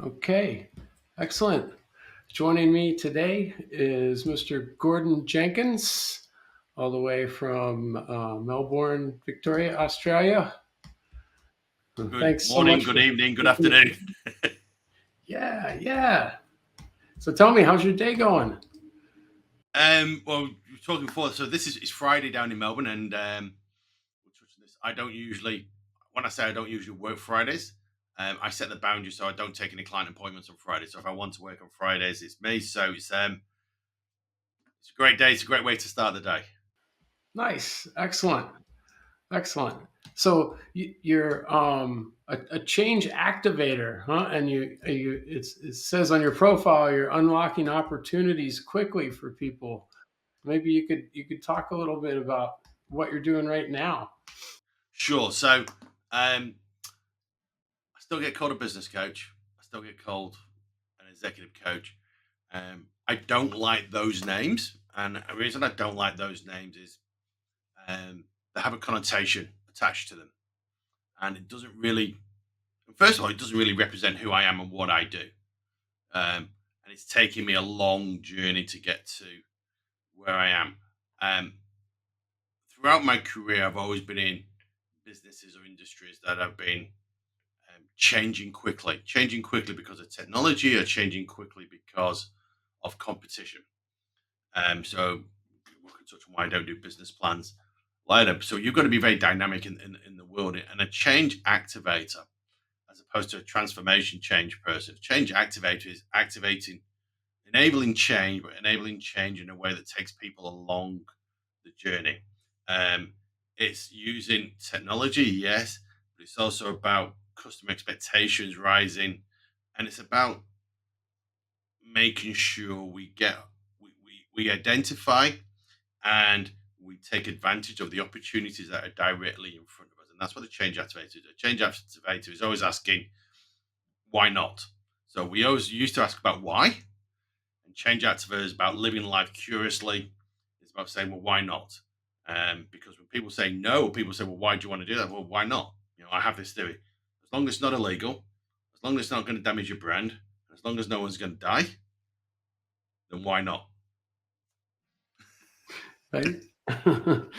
Okay, excellent. Joining me today is Mr. Gordon Jenkins, all the way from Melbourne, Victoria, Australia. Good Thanks so morning, much good for evening, good taking afternoon. Yeah. So tell me, how's your day going? Well, we were talking before, so this is it's Friday down in Melbourne, and we're touching this. I don't usually, when I say I don't usually work Fridays, I set the boundary so I don't take any client appointments on Fridays. So if I want to work on Fridays, it's me. So it's a great day. It's a great way to start the day. Nice, excellent. So you're a change activator, huh? And it says on your profile you're unlocking opportunities quickly for people. Maybe you could talk a little bit about what you're doing right now. Sure. So I still get called a business coach. I still get called an executive coach. I don't like those names, and the reason I don't like those names is they have a connotation attached to them, and it doesn't really. First of all, it doesn't really represent who I am and what I do, and it's taken me a long journey to get to where I am. Um, Throughout my career, I've always been in businesses or industries that have been changing quickly because of technology, or changing quickly because of competition. So we can touch on why I don't do business plans later. So you've got to be very dynamic in the world, and a change activator, as opposed to a transformation change person. A change activator is activating, enabling change, but enabling change in a way that takes people along the journey. Um, it's using technology, yes, but it's also about customer expectations rising, and it's about making sure we identify and we take advantage of the opportunities that are directly in front of us. And that's what a change activator is. A change activator is always asking, why not? So we always used to ask about why, and change activator is about living life curiously. It's about saying, well, why not? Because when people say no, or people say, well, why do you want to do that? Well, why not? I have this theory. As long as it's not illegal, as long as it's not going to damage your brand, as long as no one's going to die, then why not? Right?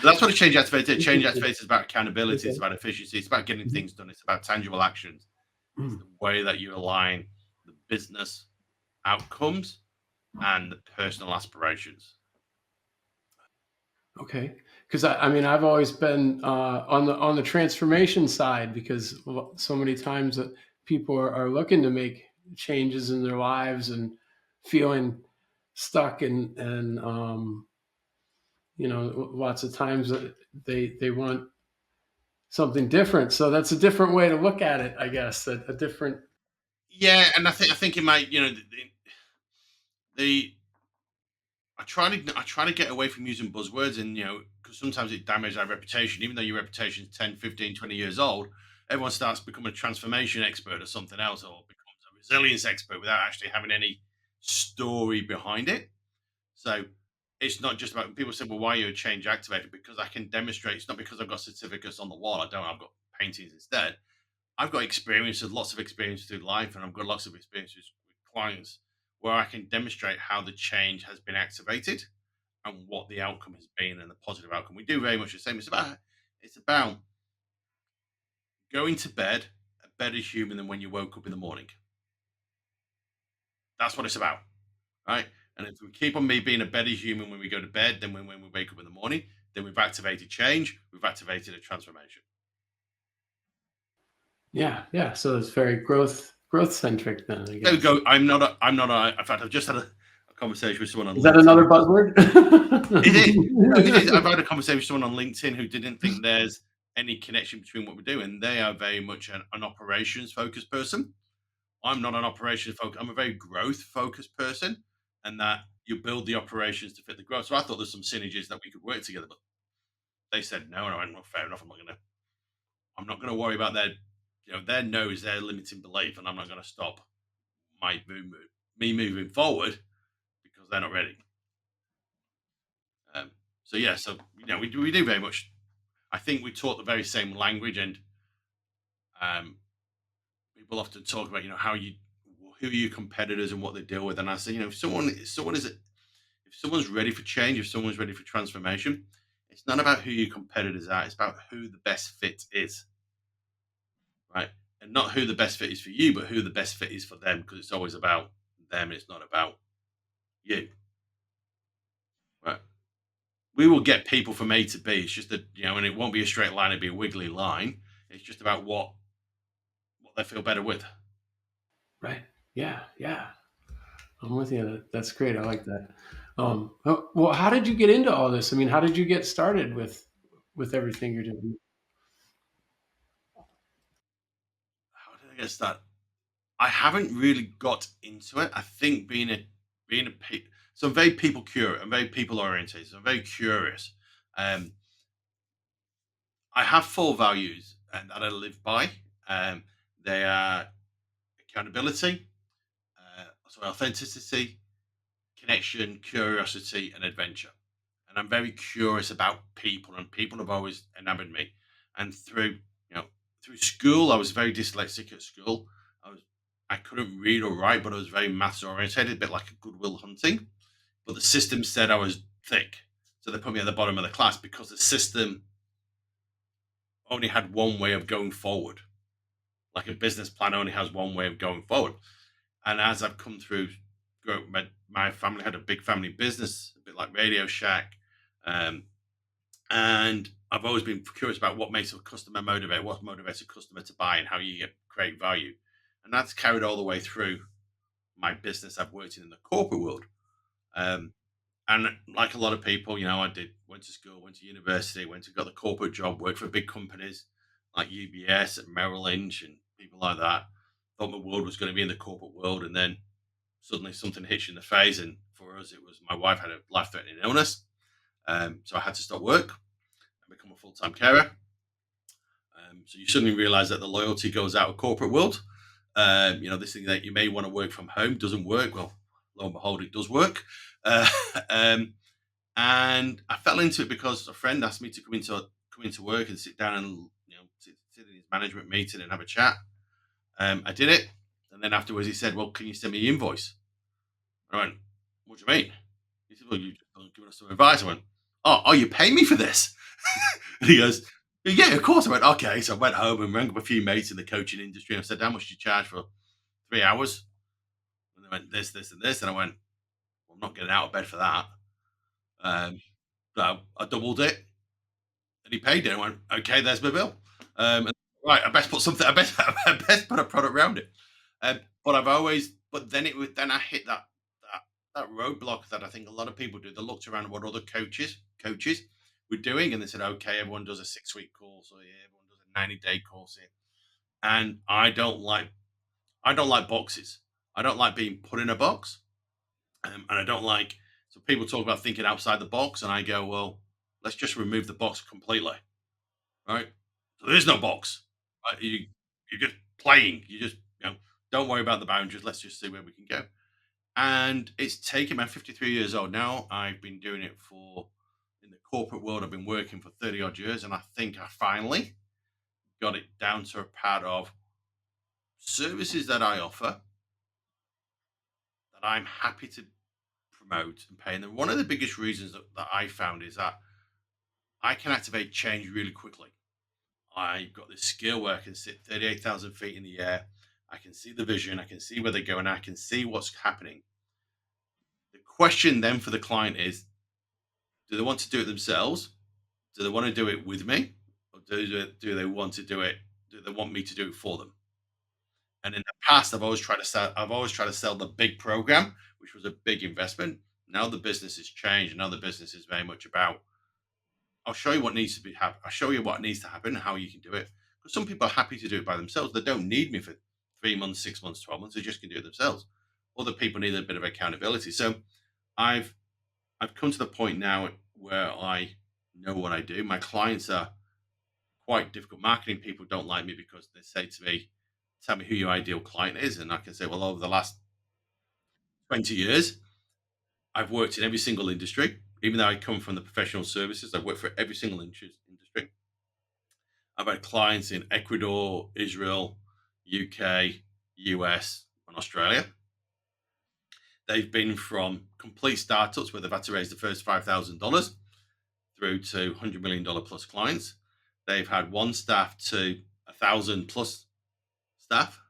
That's what a change activator. Change activator is about accountability. It's Okay. about efficiency. It's about getting Mhm. things done. It's about tangible actions. It's Mm. the way that you align the business outcomes and the personal aspirations. Okay, because I mean I've always been on the transformation side because so many times that people are looking to make changes in their lives and feeling stuck and lots of times that they want something different. So that's a different way to look at it, I guess. A different. Yeah, and I think it might, the I try to get away from using buzzwords, and because sometimes it damages our reputation. Even though your reputation is 10, 15, 20 years old, everyone starts becoming a transformation expert or something else, or becomes a resilience expert without actually having any story behind it. So it's not just about when people say, well, why are you a change activator? Because I can demonstrate. It's not because I've got certificates on the wall. I don't. I've got paintings instead. I've got experiences, lots of experience through life, and I've got lots of experiences with clients where I can demonstrate how the change has been activated and what the outcome has been and the positive outcome. We do very much the same. It's about going to bed a better human than when you woke up in the morning. That's what it's about, right? And if we keep on me being a better human when we go to bed than when we wake up in the morning, then we've activated change, we've activated a transformation. Yeah. So it's very growth centric then, I There we guess. go. I'm not a. In fact, I've just had a conversation with someone on Is that LinkedIn. another buzzword? It is. No, it is. I've had a conversation with someone on LinkedIn who didn't think there's any connection between what we do, and they are very much an operations focused person. I'm not an operations focused. I'm a very growth focused person, and that you build the operations to fit the growth. So I thought there's some synergies that we could work together, but they said no, and I went, well, fair enough. I'm not gonna worry about their, their no is their limiting belief, and I'm not gonna stop my me moving forward because they're not ready. Um, so yeah, so we do very much. I think we talk the very same language, and um, people often talk about how you who are your competitors and what they deal with. And I say, if someone's ready for change, if someone's ready for transformation, it's not about who your competitors are. It's about who the best fit is, right? And not who the best fit is for you, but who the best fit is for them, because it's always about them. It's not about you, right? We will get people from A to B. It's just that and it won't be a straight line. It'll be a wiggly line. It's just about what they feel better with. Right. Yeah. Yeah. I'm with you. That's great. I like that. Well, how did you get into all this? I mean, how did you get started with everything you're doing? How did I get started? I haven't really got into it. I think being a so I'm very people curious. I'm very people oriented. So I'm very curious. Um, I have four values that I live by. They are accountability, authenticity, connection, curiosity, and adventure. And I'm very curious about people, and people have always enamored me. And through school, I was very dyslexic at school. I couldn't read or write, but I was very maths oriented, a bit like a Goodwill Hunting. But the system said I was thick, so they put me at the bottom of the class because the system only had one way of going forward. Like a business plan only has one way of going forward. And as I've come through, my family had a big family business, a bit like Radio Shack, um, and I've always been curious about what makes a customer motivate, what motivates a customer to buy, and how you get create value. And that's carried all the way through my business I've worked in the corporate world. Um, and like a lot of people, went to school, went to university, went to got the corporate job, worked for big companies like UBS and Merrill Lynch and people like that. Thought my world was going to be in the corporate world, and then suddenly something hits you in the face. And for us, it was my wife had a life-threatening illness, so I had to stop work and become a full-time carer. So you suddenly realize that the loyalty goes out of corporate world. This thing that you may want to work from home doesn't work. Well, lo and behold, it does work. Uh, um, and I fell into it because a friend asked me to come into work and sit down and sit in his management meeting and have a chat. I did it, and then afterwards he said, "Well, can you send me your invoice?" I went, "What do you mean?" He said, "Well, you've given us some advice." I went, "Oh, you pay me for this?" And he goes, "Yeah, of course." I went, "Okay." So I went home and rang up a few mates in the coaching industry. And I said, "How much do you charge for 3 hours?" And they went, "This, and this." And I went, "Well, I'm not getting out of bed for that." Um, so I doubled it, and he paid it. I went, "Okay, there's my bill." Right, I best put something. I best, I best put a product around it. But I've always, but then then I hit that roadblock that I think a lot of people do. They looked around at what other coaches were doing, and they said, "Okay, everyone does a 6 week course, or yeah, everyone does a 90-day course here." And I don't like boxes. I don't like being put in a box, and I don't like. So people talk about thinking outside the box, and I go, "Well, let's just remove the box completely." Right? So there is no box. Right? You're just playing. You just don't worry about the boundaries. Let's just see where we can go. And it's taken me. I'm 53 years old now. I've been doing it for in the corporate world. I've been working for 30 odd years, and I think I finally got it down to a part of services that I offer that I'm happy to promote and pay. And then one of the biggest reasons that I found is that I can activate change really quickly. I've got this skill where I can sit 38,000 feet in the air. I can see the vision. I can see where they're going. I can see what's happening. The question then for the client is, do they want to do it themselves? Do they want to do it with me? Or do they want to do it? Do they want me to do it for them? And in the past, I've always tried to sell the big program, which was a big investment. Now the business has changed. Now the business is very much about, I'll show you what needs to be happen. I'll show you what needs to happen and how you can do it. Because some people are happy to do it by themselves. They don't need me for 3 months, 6 months, 12 months. They just can do it themselves. Other people need a bit of accountability. So I've I've come to the point now where I know what I do. My clients are quite difficult. Marketing people don't like me because they say to me, "Tell me who your ideal client is," and I can say, "Well, over the last 20 years, I've worked in every single industry. Even though I come from the professional services, I've worked for every single industry. I've had clients in Ecuador, Israel, UK, US, and Australia. They've been from complete startups where they've had to raise the first $5,000 through to $100 million plus clients. They've had one staff to 1,000 plus staff.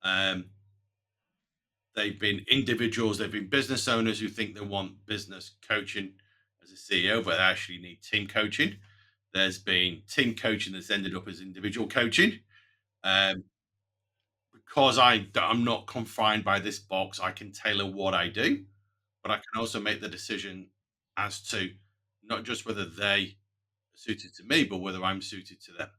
Um, they've been individuals, they've been business owners who think they want business coaching as a CEO, but they actually need team coaching. There's been team coaching that's ended up as individual coaching. Um, because I'm not confined by this box, I can tailor what I do, but I can also make the decision as to not just whether they are suited to me, but whether I'm suited to them.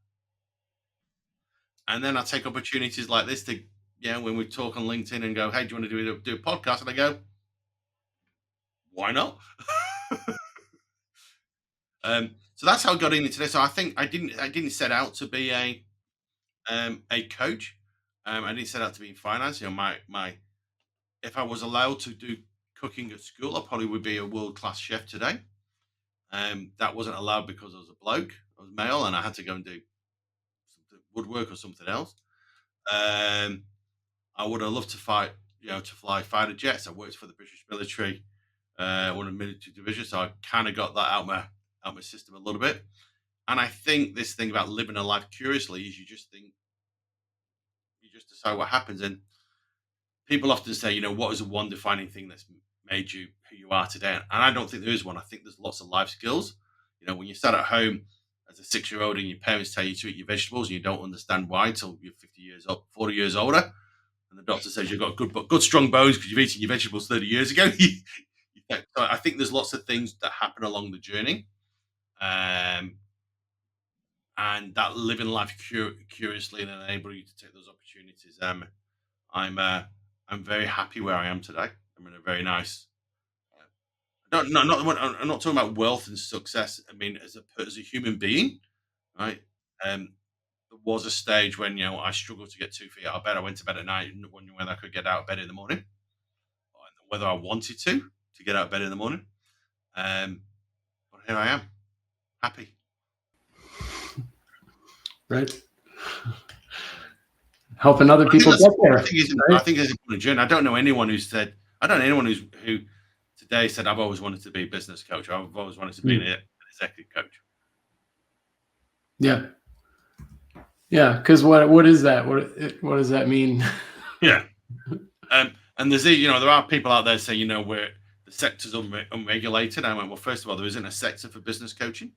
And then I take opportunities like this to, when we talk on LinkedIn and go, "Hey, do you want to do a podcast?" And I go, "Why not?" So that's how I got into this. So I think I didn't set out to be a coach. I didn't set out to be in finance. My if I was allowed to do cooking at school, I probably would be a world class chef today. That wasn't allowed because I was a bloke, I was male, and I had to go and do something, woodwork or something else. Um, I would have loved to fly fighter jets. I worked for the British military, one of the military divisions, so I kind of got that out my system a little bit. And I think this thing about living a life curiously is you just decide what happens. And people often say, what is the one defining thing that's made you who you are today? And I don't think there is one. I think there's lots of life skills. When you sat at home as a 6-year-old and your parents tell you to eat your vegetables and you don't understand why until you're 50 years old, 40 years older, and the doctor says you've got good strong bones because you've eaten your vegetables 30 years ago. So I think there's lots of things that happen along the journey, um, and that living life curiously and enable you to take those opportunities. I'm uh, I'm very happy where I am today. I'm in a very nice. I'm not talking about wealth and success. I mean, as a human being, right? Um, there was a stage when I struggled to get 2 feet out of bed. I went to bed at night wondering whether I could get out of bed in the morning, or whether I wanted to get out of bed in the morning. Um, but here I am, happy. Right. Helping other people get there. I think it's a journey. I don't know anyone who today said, "I've always wanted to be a business coach. I've always wanted to be an executive coach." Yeah. Yeah. Because what is that? What does that mean? Yeah. And there are people out there saying, where the sector's unregulated. I went, well, first of all, there isn't a sector for business coaching.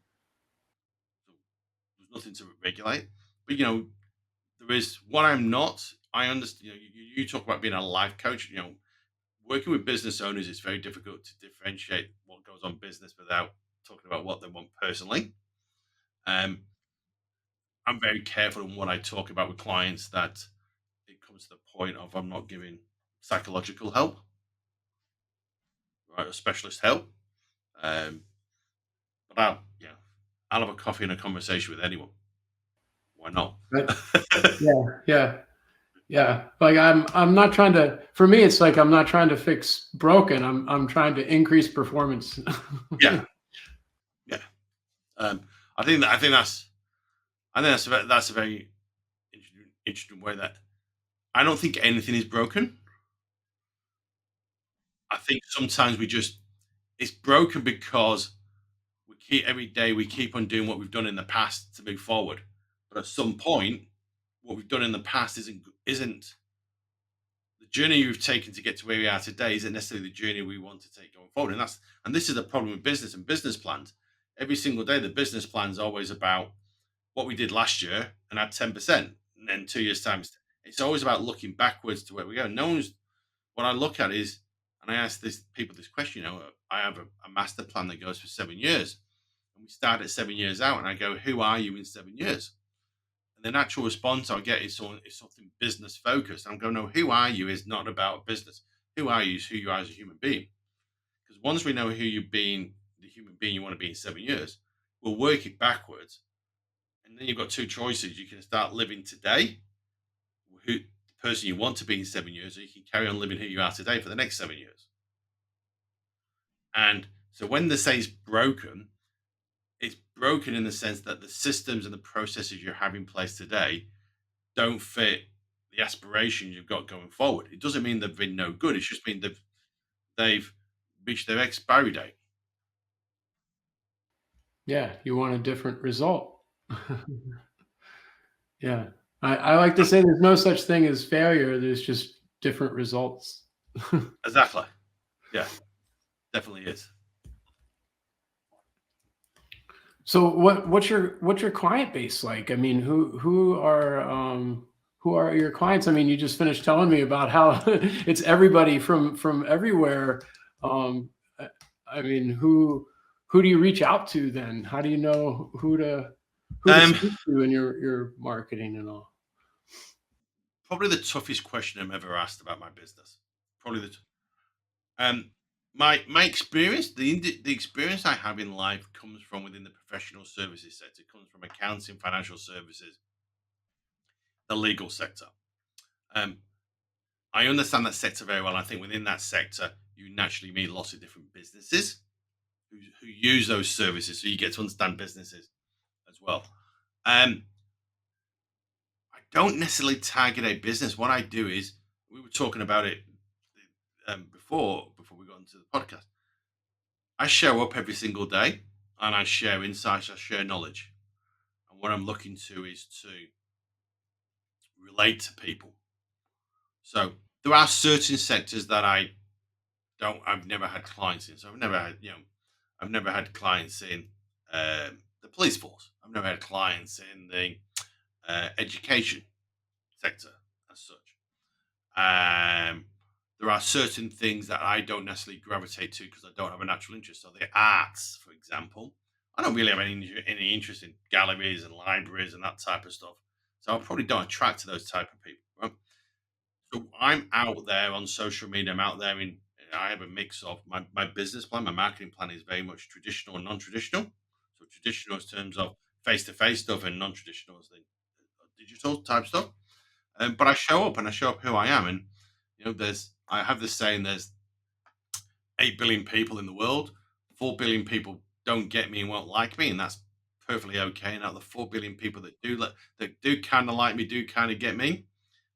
There's nothing to regulate. But there is what I'm not. I understand. You talk about being a life coach. Working with business owners is very difficult to differentiate what goes on business without talking about what they want personally. I'm very careful in what I talk about with clients that it comes to the point of I'm not giving psychological help, right, or specialist help. Um, but I'll have a coffee and a conversation with anyone. Why not? Right. Yeah. Like I'm not trying to. For me, it's like I'm not trying to fix broken. I'm trying to increase performance. Yeah. I think that's a very interesting way that I don't think anything is broken. I think sometimes it's broken because every day we keep on doing what we've done in the past to move forward. But at some point, what we've done in the past isn't the journey you've taken to get to where we are today isn't necessarily the journey we want to take going forward. And this is the problem with business and business plans. Every single day, the business plan is always about what we did last year and add 10%. And then 2 years' time, it's always about looking backwards to where we go. What I look at is, and I ask people this question, I have a master plan that goes for 7 years. And we start at 7 years out, and I go, who are you in 7 years? And the natural response I get is something business focused. I'm going, no, who are you is not about business. Who are you is who you are as a human being. Because once we know who you've been, the human being you want to be in 7 years, we'll work it backwards. And then you've got two choices. You can start living today, who the person you want to be in 7 years, or you can carry on living who you are today for the next 7 years. And so when they say it's broken in the sense that the systems and the processes you have in place today don't fit the aspirations you've got going forward. It doesn't mean they've been no good. It's just mean they've reached their expiry date. Yeah, you want a different result. Yeah. I like to say there's no such thing as failure, there's just different results. Exactly. Yeah, definitely is. So what's your client base like? I mean, who are your clients? I mean, you just finished telling me about how it's everybody from everywhere. Um, I I mean, who do you reach out to then? How do you know who to Um, speak to in your marketing and all? Probably the toughest question I'm ever asked about my business. Probably um, my experience, the experience I have in life comes from within the professional services sector. It comes from accounting, financial services, the legal sector. Um, I understand that sector very well. I think within that sector, you naturally meet lots of different businesses who use those services, so you get to understand businesses as well. Um, I don't necessarily target a business. What I do is, we were talking about it before we got into the podcast. I show up every single day and I share insights, I share knowledge. And what I'm looking to is to relate to people. So there are certain sectors that I've never had clients in. So I've never had clients in the police force. I've never had clients in the education sector as such. There are certain things that I don't necessarily gravitate to because I don't have a natural interest. So the arts, for example, I don't really have any interest in galleries and libraries and that type of stuff. So I probably don't attract to those type of people. Right? So I'm out there on social media. I'm out there in. I have a mix of my business plan. My marketing plan is very much traditional and non-traditional. So traditional in terms of face-to-face stuff, and non-traditional is the digital type stuff. But I show up and I show up who I am. And there's I have this saying: there's 8 billion people in the world. 4 billion people don't get me and won't like me, and that's perfectly okay. And out of the 4 billion people that do kind of like me, do kind of get me,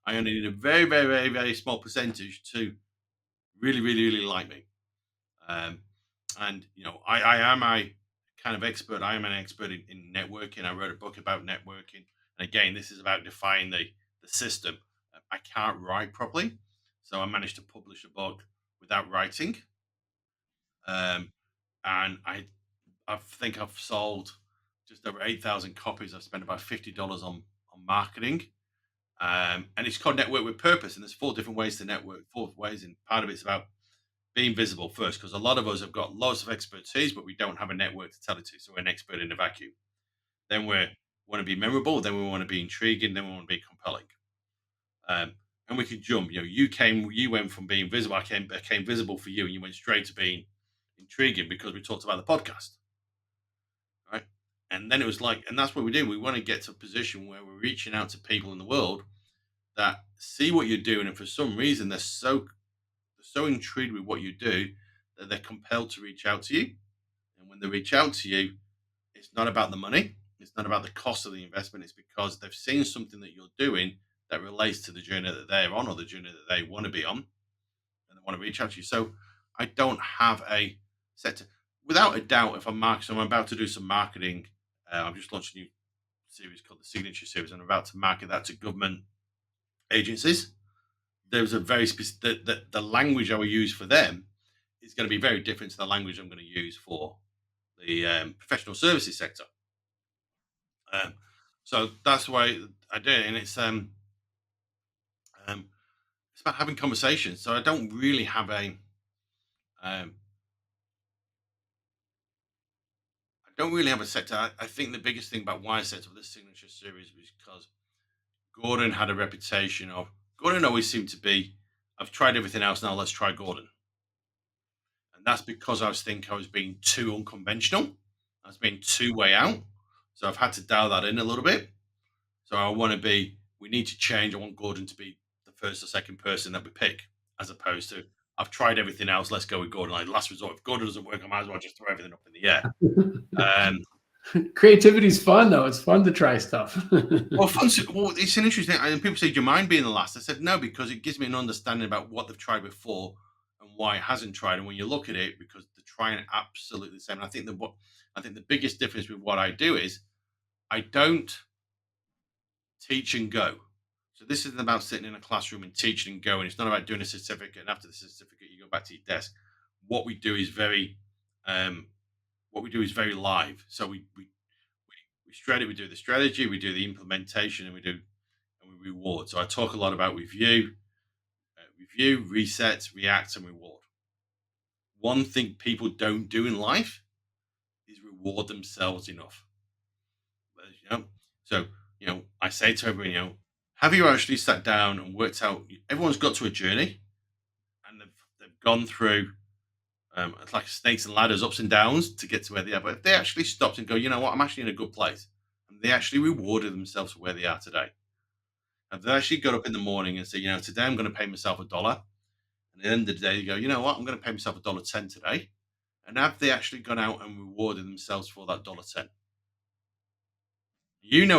I only need a very, very, very, very small percentage to really, really, really like me. Um, and I am a kind of expert. I am an expert in networking. I wrote a book about networking, and again, this is about defining the system. I can't write properly, so I managed to publish a book without writing, um, and I think I've sold just over 8,000 copies. I've spent about $50 on marketing, and it's called Network with Purpose. And there's 4 different ways to network, 4 ways, and part of it's about being visible first, because a lot of us have got lots of expertise, but we don't have a network to tell it to. So we're an expert in a vacuum. Then we want to be memorable. Then we want to be intriguing. Then we want to be compelling. And we could jump. You went from being visible. Became visible for you, and you went straight to being intriguing because we talked about the podcast, right? And then it was like, and that's what we do. We want to get to a position where we're reaching out to people in the world that see what you're doing, and for some reason they're so intrigued with what you do that they're compelled to reach out to you. And when they reach out to you, it's not about the money, it's not about the cost of the investment. It's because they've seen something that you're doing that relates to the journey that they're on, or the journey that they want to be on, and they want to reach out to you. So I don't have a set. Without a doubt, if I'm marketing, so I'm about to do some marketing. I've just launched a new series called the Signature Series, and I'm about to market that to government agencies. There's a very specific the language I will use for them is going to be very different to the language I'm going to use for the professional services sector. Um, so that's why I do it, and um, it's about having conversations. So I don't really have um, I don't really have a sector. I think the biggest thing about why I set up this signature series was because Gordon had a reputation of Gordon always seemed to be, I've tried everything else, now let's try Gordon. and that's because I was being too unconventional. I was being too way out. So I've had to dial that in a little bit. So I want to be. We need to change. I want Gordon to be the first or second person that we pick, as opposed to I've tried everything else. Let's go with Gordon. Like last resort. If Gordon doesn't work, I might as well just throw everything up in the air. Um, Creativity's fun though. It's fun to try stuff. well, it's an interesting. And people say, "Do you mind being the last?" I said, "No, because it gives me an understanding about what they've tried before and why it hasn't tried." And when you look at it, because they're trying absolutely the same. And I think the biggest difference with what I do is I don't teach and go. So this isn't about sitting in a classroom and teaching and going. It's not about doing a certificate and after the certificate you go back to your desk. What we do is very, um, what we do is very live. So we do the strategy, we do the implementation, and we reward. So I talk a lot about review, reset, react, and reward. One thing people don't do in life is reward themselves enough. You know, so I say to everyone, have you actually sat down and worked out? Everyone's got to a journey, and they've gone through. It's like snakes and ladders, ups and downs to get to where they are. But if they actually stopped and go, you know what, I'm actually in a good place, and they actually rewarded themselves for where they are today, and they actually got up in the morning and said, today I'm going to pay myself $1. And at the end of the day, you go, you know what, I'm going to pay myself $1.10 today, and have they actually gone out and rewarded themselves for that $1.10?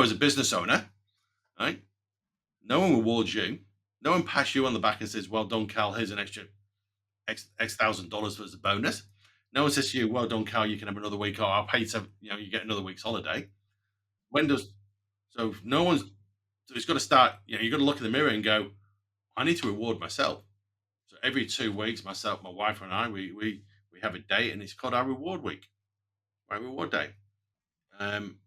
As a business owner, right? No one rewards you. No one pats you on the back and says, "Well done, Karl. Here's an extra X thousand dollars as a bonus." No one says to you, "Well done, Karl. You can have another week, or I'll pay you some. You get another week's holiday." When does so? No one's. So it's got to start. You got to look in the mirror and go, "I need to reward myself." So every 2 weeks, myself, my wife, and I, we have a date, and it's called our reward week, my reward day. Um,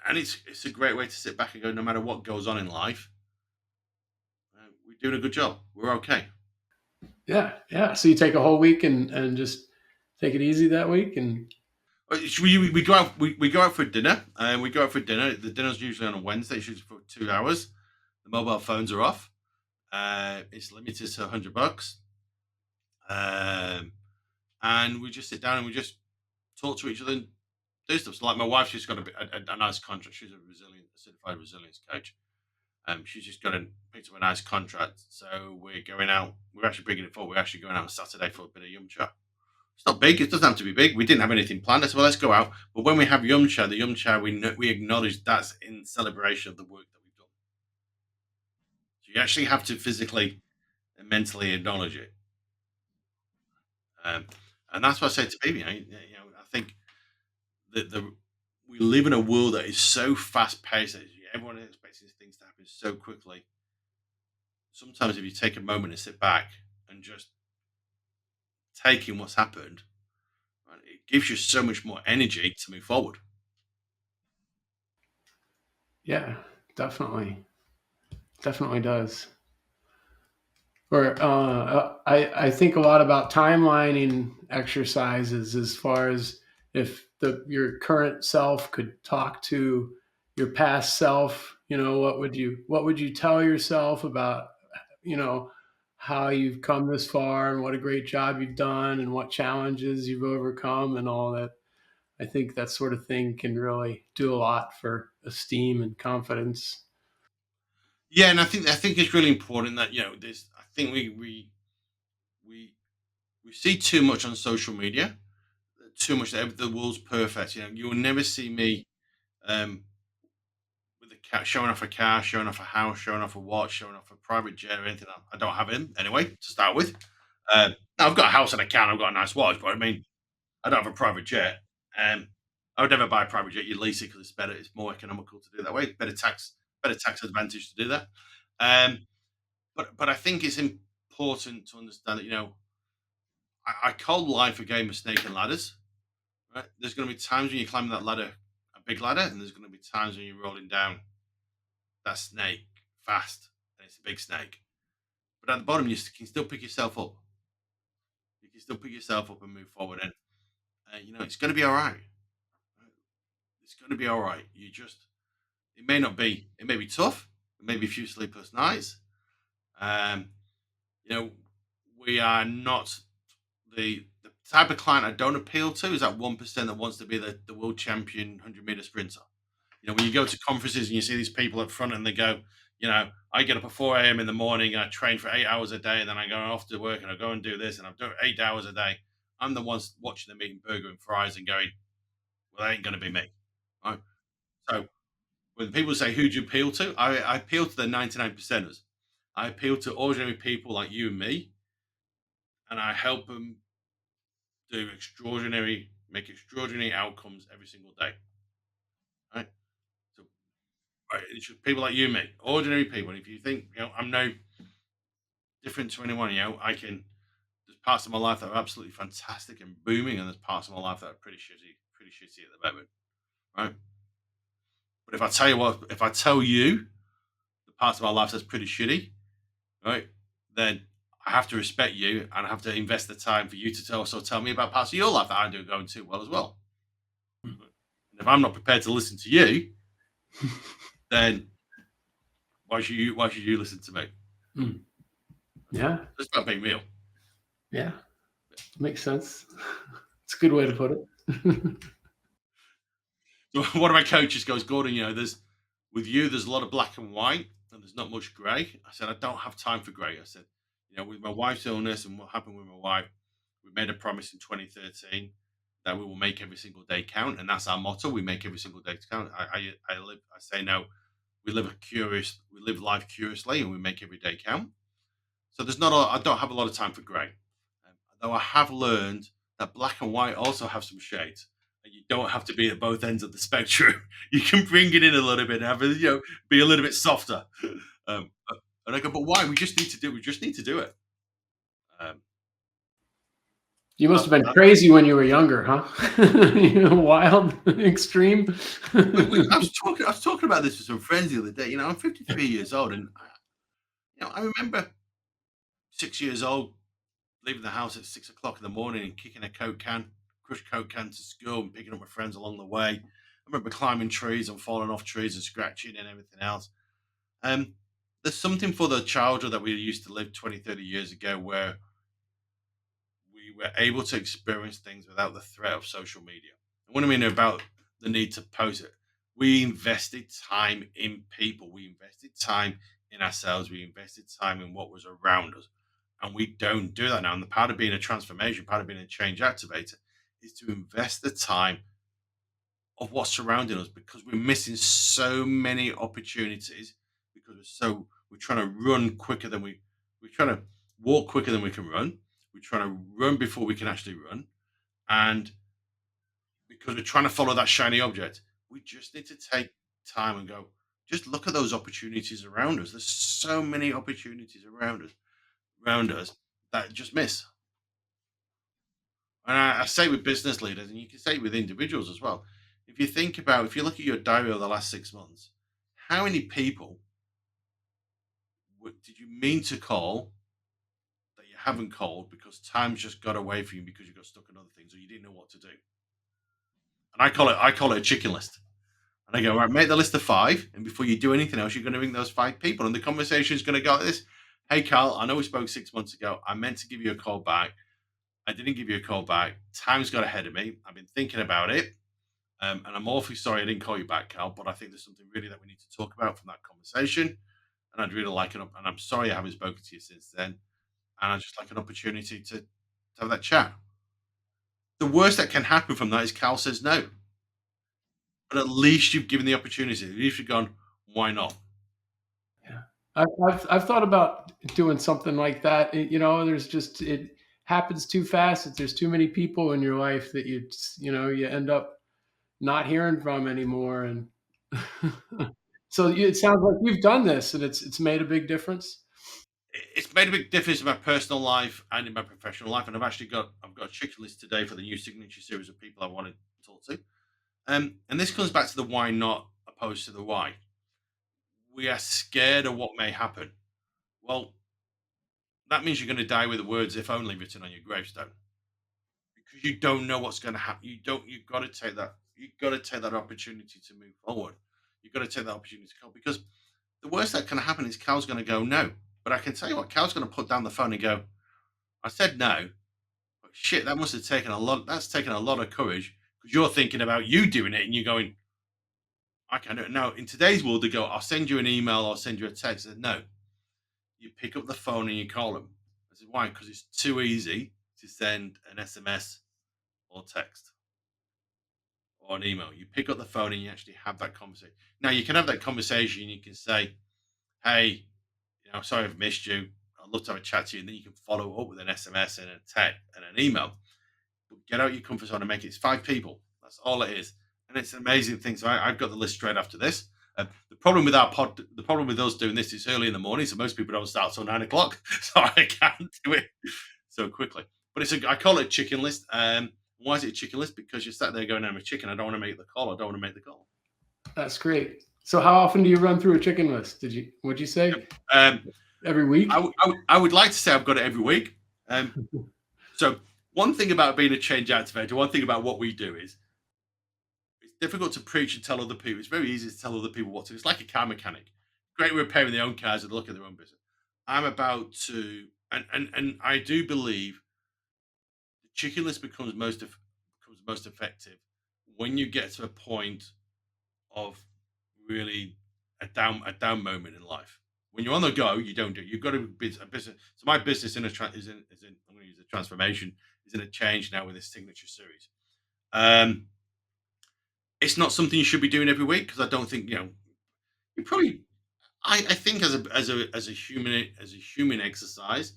and it's a great way to sit back and go, no matter what goes on in life, we're doing a good job. We're okay. Yeah, yeah. So you take a whole week and just take it easy that week, and We go out. We go out for dinner, and we go out for dinner. The dinner's usually on a Wednesday, it's usually for 2 hours. The mobile phones are off. It's limited to $100, um, and we just sit down and we just talk to each other and do stuff. So, like my wife, she's got a nice contract. She's a certified resilience coach. She's just got picked up a nice contract. So we're going out. We're actually bringing it forward. We're actually going out on Saturday for a bit of yum cha. It's not big. It doesn't have to be big. We didn't have anything planned. I said, well, let's go out. But when we have yum cha, the yum cha, we acknowledge that's in celebration of the work that we've done. So you actually have to physically and mentally acknowledge it. Um, and that's what I say to people. I think that we live in a world that is so fast paced. Everyone expects these things to happen so quickly. Sometimes, if you take a moment and sit back and just take in what's happened, right, it gives you so much more energy to move forward. yeah, definitely, definitely does. Or I think a lot about timelining exercises as far as if your current self could talk to your past self. What would you tell yourself about you know how you've come this far and what a great job you've done and what challenges you've overcome and all that. I think that sort of thing can really do a lot for esteem and confidence. Yeah, and I think it's really important that this. I think we we see too much on social media, too much that the world's perfect. You will never see me um, with a cat showing off a car, showing off a house, showing off a watch, showing off a private jet or anything. I don't have him anyway to start with. Now I've got a house and a car, and I've got a nice watch, but I mean I don't have a private jet. Um, I would never buy a private jet. You lease it because it's better. It's more economical to do that way. Better tax advantage to do that. Um, but I think it's important to understand that I call life a game of snake and ladders. Right? There's going to be times when you're climbing that ladder, a big ladder, and there's going to be times when you're rolling down that snake fast, and it's a big snake. But at the bottom, you can still pick yourself up. You can still pick yourself up and move forward, and it's going to be all right. It's going to be all right. It may not be. It may be tough. It may be a few sleepless nights. Um, you know, we are not. The type of client I don't appeal to is that 1% that wants to be the world champion 100-meter sprinter. When you go to conferences and you see these people up front and they go, I get up at 4 a.m. in the morning, I train for 8 hours a day, and then I go off to work and I go and do this, and I've done 8 hours a day. I'm the ones watching them eating burger and fries and going, well, that ain't going to be me. Right? So when people say, who do you appeal to? I appeal to the 99 percenters. I appeal to ordinary people like you and me, and I help them make extraordinary outcomes every single day. Right? So, right, it's just people like you and me, ordinary people. And if you think, I'm no different to anyone, there's parts of my life that are absolutely fantastic and booming, and there's parts of my life that are pretty shitty at the moment. Right? But if I tell you the parts of my life that's pretty shitty, right, then I have to respect you and I have to invest the time for you to also tell me about parts of your life that aren't doing going too well as well. And if I'm not prepared to listen to you, then why should you listen to me? Mm. Yeah. It's about being real. Yeah. Makes sense. It's a good way to put it. So one of my coaches goes, Gordon, there's a lot of black and white and there's not much grey. I said, I don't have time for grey. I said, with my wife's illness and what happened with my wife, we made a promise in 2013 that we will make every single day count, and that's our motto. We make every single day count. I say no. We live life curiously, and we make every day count. So I don't have a lot of time for grey. Though I have learned that black and white also have some shades. And you don't have to be at both ends of the spectrum. You can bring it in a little bit and be a little bit softer. And I go, but why? We just need to do. We just need to do it. Um, You must have been crazy when you were younger, huh? Wild, extreme. I was talking about this with some friends the other day. I'm 53 years old, and I remember 6 years old, leaving the house at 6 o'clock in the morning and kicking a crushed Coke can to school and picking up my friends along the way. I remember climbing trees and falling off trees and scratching and everything else. Um, there's something for the childhood that we used to live 20, 30 years ago where we were able to experience things without the threat of social media. And what I mean about the need to post it, we invested time in people, we invested time in ourselves, we invested time in what was around us. And we don't do that now. And the part of being a transformation, part of being a change activator is to invest the time of what's surrounding us because we're missing so many opportunities because we're trying to run quicker than we're trying to walk quicker than we can run. We're trying to run before we can actually run. And because we're trying to follow that shiny object, we just need to take time and go, just look at those opportunities around us. There's so many opportunities around us that just miss. And I say with business leaders, and you can say it with individuals as well. If you look at your diary over the last 6 months, how many people did you mean to call that you haven't called because time's just got away from you because you got stuck on other things or you didn't know what to do? And I call it a chicken list. And I go, right, make the list of 5, and before you do anything else, you're going to ring those 5 people, and the conversation is going to go like this: Hey, Karl, I know we spoke 6 months ago. I meant to give you a call back. I didn't give you a call back. Time's got ahead of me. I've been thinking about it. And I'm awfully sorry I didn't call you back, Karl, but I think there's something really that we need to talk about from that conversation. And I'd really like and I'm sorry I haven't spoken to you since then. And I'd just like an opportunity to have that chat. The worst that can happen from that is Karl says no. But at least you've given the opportunity. At least you've gone, why not? Yeah. I've thought about doing something like that. It happens too fast. There's too many people in your life that you end up not hearing from anymore. And so it sounds like you've done this, and it's made a big difference. It's made a big difference in my personal life and in my professional life. And I've got a checklist today for the new signature series of people I want to talk to. And this comes back to the why not opposed to the why. We are scared of what may happen. Well, that means you're going to die with the words "if only" written on your gravestone because you don't know what's going to happen. You've got to take that. You've got to take that opportunity to move forward. You've got to take that opportunity to go because the worst that can happen is Cal's going to go no. But I can tell you what, Cal's going to put down the phone and go, I said no, but shit, that must have taken a lot. That's taken a lot of courage because you're thinking about you doing it and you're going, I can do it. Now, in today's world, they go, I'll send you an email, I'll send you a text. I said, no, you pick up the phone and you call them. I said, why? Because it's too easy to send an SMS or text or an email. You pick up the phone and you actually have that conversation. Now, you can have that conversation. You can say, hey, sorry I've missed you. I'd love to have a chat to you. And then you can follow up with an SMS and a text and an email. But get out your comfort zone and make it. It's 5 people. That's all it is. And it's an amazing thing. So I've got the list straight after this. The problem with the problem with us doing this is early in the morning. So most people don't start till 9 o'clock. So I can't do it so quickly. But I call it a chicken list. Why is it a chicken list? Because you're sat there going, I'm a chicken. I don't want to make the call. I don't want to make the call. That's great. So how often do you run through a chicken list? What'd you say? Every week? I would like to say I've got it every week. So one thing about being a change activator, one thing about what we do is it's difficult to preach and tell other people. It's very easy to tell other people what to do. It's like a car mechanic. Great with repairing their own cars and look at their own business. I'm about to, and I do believe the chicken list becomes most effective when you get to a point of really a down moment in life. When you're on the go, you don't do it. You've got to be a business. So my business I'm going to use a transformation, is in a change now with this signature series. Um, it's not something you should be doing every week because I don't think you probably. I think as a human exercise,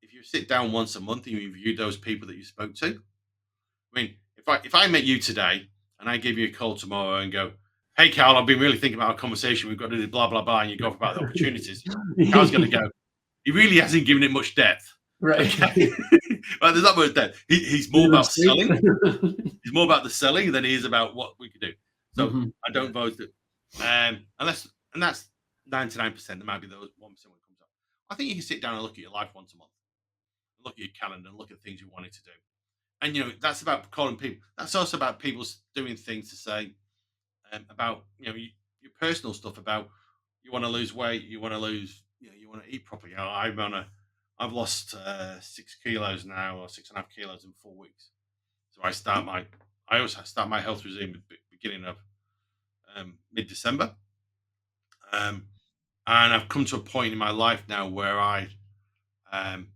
if you sit down once a month and you review those people that you spoke to. I mean, if I met you today and I give you a call tomorrow and go, hey, Karl, I've been really thinking about our conversation. We've got to do blah, blah, blah. And you go off about the opportunities. Karl's going to go, he really hasn't given it much depth. Right. Okay. Well, there's not much depth. He's more about selling. He's more about the selling than he is about what we could do. So I don't vote it. And that's 99%. There might be those 1% when it comes up. I think you can sit down and look at your life once a month. Look at your calendar and look at things you wanted to do. And that's about calling people. That's also about people doing things to say, about your personal stuff, about you want to lose weight, you want to lose, you want to eat properly. I've lost 6 kilos now, or 6.5 kilos in 4 weeks. So I always start my health regime at the beginning of mid-December, and I've come to a point in my life now where um,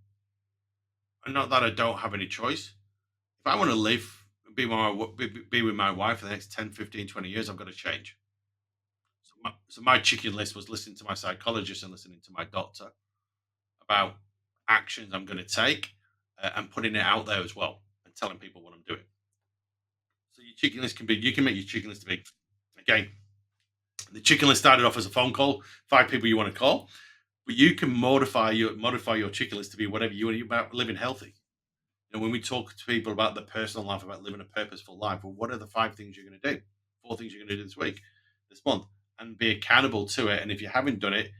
not that I don't have any choice. If I want to live, be with my wife for the next 10, 15, 20 years, I've got to change. So my chicken list was listening to my psychologist and listening to my doctor about actions I'm going to take, and putting it out there as well and telling people what I'm doing. So your chicken list you can make your chicken list to be, again, the chicken list started off as a phone call, 5 people you want to call, but you can modify your chicken list to be whatever you want, about living healthy. When we talk to people about the personal life, about living a purposeful life, well, what are the 5 things you're going to do? 4 things you're going to do this week, this month, and be accountable to it. And if you haven't done it,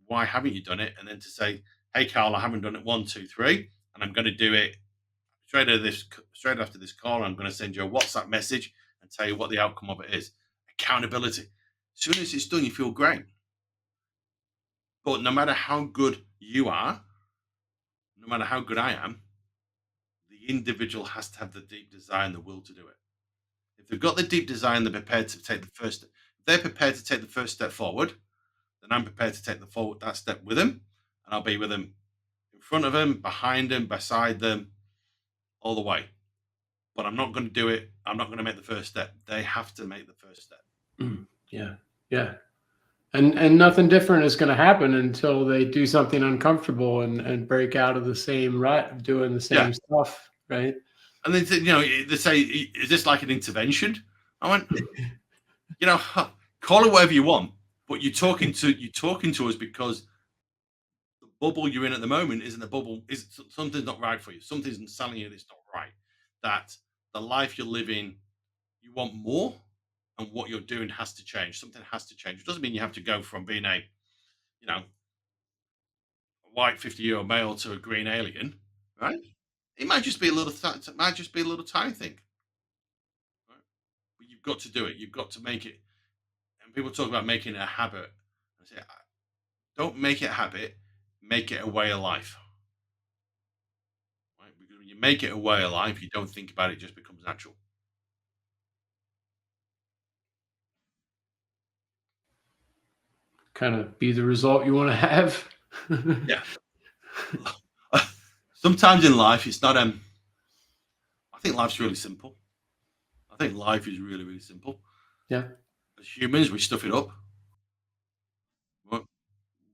why haven't you done it? And then to say, hey, Karl, I haven't done it 1, 2, 3, and I'm going to do it straight after this call. I'm going to send you a WhatsApp message and tell you what the outcome of it is. Accountability. As soon as it's done, you feel great. But no matter how good you are, no matter how good I am, the individual has to have the deep desire and the will to do it. If they've got the deep desire and they're prepared to take the first step, if they're prepared to take the first step forward, then I'm prepared to take that step with them, and I'll be with them, in front of them, behind them, beside them, all the way. But I'm not going to do it. I'm not going to make the first step. They have to make the first step. Yeah. Yeah. And nothing different is going to happen until they do something uncomfortable and break out of the same rut of doing the same stuff, right? And then they say, "Is this like an intervention?" I went, call it whatever you want, but you're talking to us because the bubble you're in at the moment isn't a bubble. Something's not right for you. Something's telling you it's not right. That the life you're living, you want more, and what you're doing has to change. Something has to change. It doesn't mean you have to go from being a white 50-year-old male to a green alien, right? It might just be a little. It might just be a little tiny thing, right? But you've got to do it. You've got to make it. And people talk about making it a habit. I say, don't make it a habit. Make it a way of life. Right? Because when you make it a way of life, you don't think about it, it just becomes natural. Kind of be the result you want to have. Yeah. Sometimes in life, it's not. I think life's really simple. I think life is really, really simple. Yeah. As humans, we stuff it up. Well,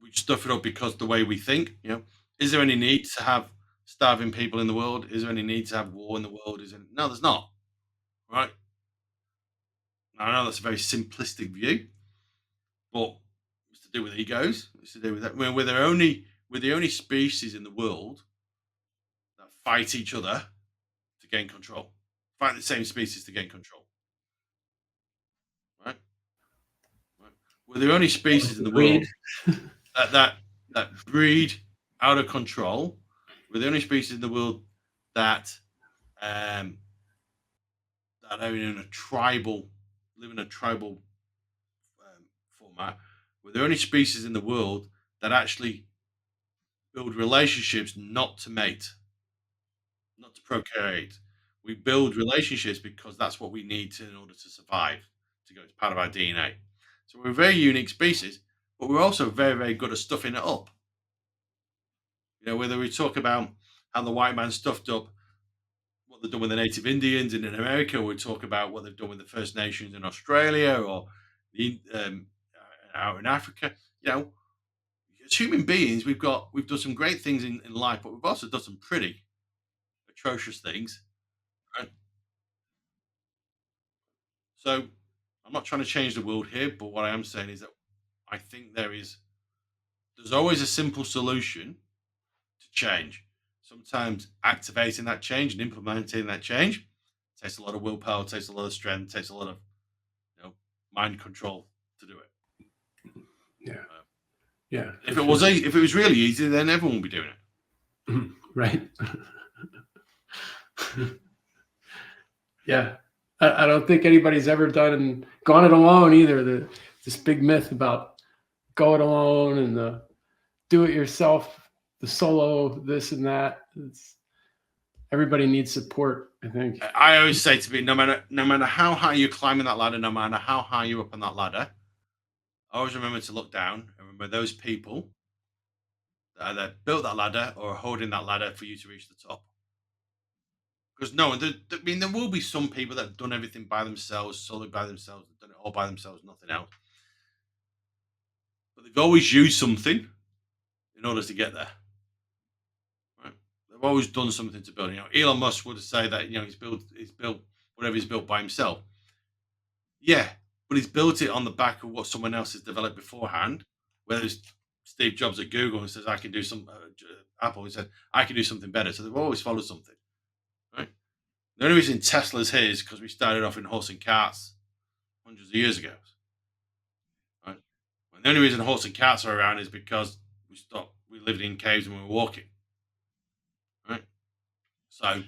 we stuff it up because the way we think. Is there any need to have starving people in the world? Is there any need to have war in the world? No, there's not. Right? I know that's a very simplistic view, but it's to do with egos. It's to do with that. I mean, we're the only species in the world that fight each other to gain control. Fight the same species to gain control. Right? Right. We're the only species in the world Agreed. that breed out of control. We're the only species in the world that um, that are in a tribal, live in a tribal format. We're the only species in the world that actually build relationships not to mate, not to procreate. We build relationships because that's what we need to in order to survive. To go, it's part of our DNA. So we're a very unique species, but we're also very, very good at stuffing it up. Whether we talk about how the white man stuffed up what they've done with the native Indians in America, or we talk about what they've done with the First Nations in Australia, or the out in Africa. As human beings, we've done some great things in life, but we've also done some pretty atrocious things. Right? So I'm not trying to change the world here, but what I am saying is that I think there's always a simple solution to change. Sometimes activating that change and implementing that change takes a lot of willpower, takes a lot of strength, takes a lot of mind control to do it. Yeah. Yeah. If it was really easy, then everyone would be doing it. Right. Yeah. I don't think anybody's ever gone it alone either. This big myth about go it alone and the do it yourself, the solo, this and that. Everybody needs support, I think. I always say to me, no matter how high you're climbing that ladder, no matter how high you're up on that ladder, always remember to look down and remember those people that either built that ladder or are holding that ladder for you to reach the top. Because there will be some people that have done everything by themselves, solely by themselves, done it all by themselves, nothing else. But they've always used something in order to get there. Right? They've always done something to build. Elon Musk would say that he's built whatever he's built by himself. Yeah, but he's built it on the back of what someone else has developed beforehand. Whether it's Steve Jobs at Google and says I can do some Apple, he said I can do something better. So they've always followed something. Right? The only reason Tesla's here is because we started off in horse and carts hundreds of years ago. Right? And the only reason horse and carts are around is because we lived in caves and we were walking. Right? So,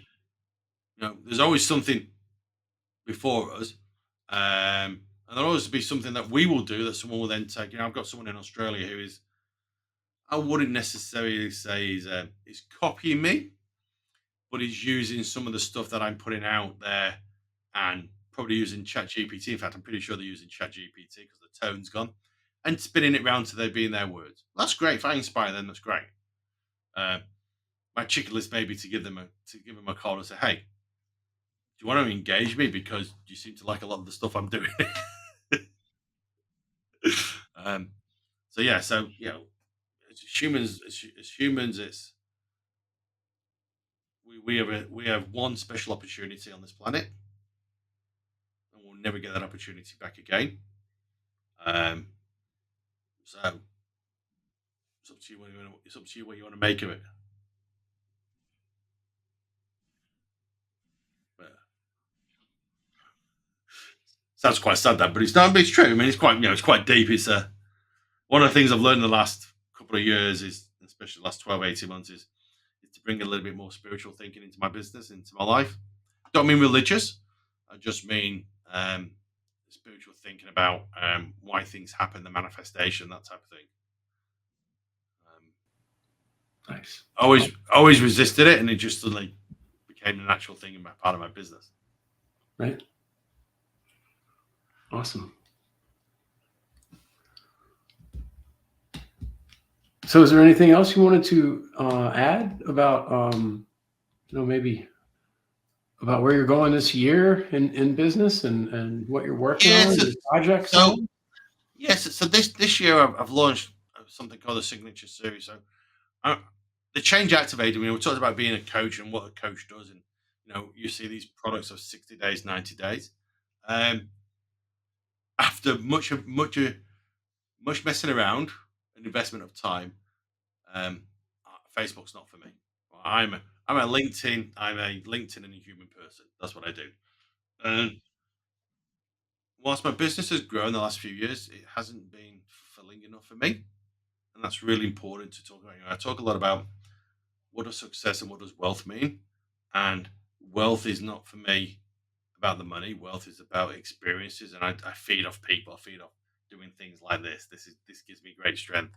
there's always something before us. And there'll always be something that we will do that someone will then take. I've got someone in Australia who is, I wouldn't necessarily say is copying me, but he's using some of the stuff that I'm putting out there and probably using ChatGPT. In fact, I'm pretty sure they're using ChatGPT because the tone's gone and spinning it round to they being their words. That's great. If I inspire them, that's great. My chicken list maybe to give them a call and say, hey, do you want to engage me because you seem to like a lot of the stuff I'm doing? So as humans, it's we have one special opportunity on this planet, and we'll never get that opportunity back again. So it's up to you what you want to make of it. But, sounds quite sad that, but it's not. But it's true. I mean, it's quite deep. It's one of the things I've learned in the last couple of years is, especially the last 12, 18 months, is to bring a little bit more spiritual thinking into my business, into my life. Don't mean religious. I just mean spiritual thinking about why things happen, the manifestation, that type of thing. Nice. Always resisted it, and it just suddenly became a natural thing in my part of my business. Right. Awesome. So, is there anything else you wanted to add about, maybe about where you're going this year in business and what you're working Yes. on, your projects So on? yes. So this year I've launched something called the Signature Series. So uh, the change activated me. We talked about being a coach and what a coach does, and you see these products of 60 days, 90 days. Um, After much messing around, an investment of time, um, Facebook's not for me. I'm a LinkedIn and a human person. That's what I do. And whilst my business has grown the last few years, it hasn't been fulfilling enough for me, and that's really important to talk about. I talk a lot about what does success and what does wealth mean, and wealth is not for me about the money. Wealth is about experiences, and I feed off people. I feed off doing things like this. This gives me great strength.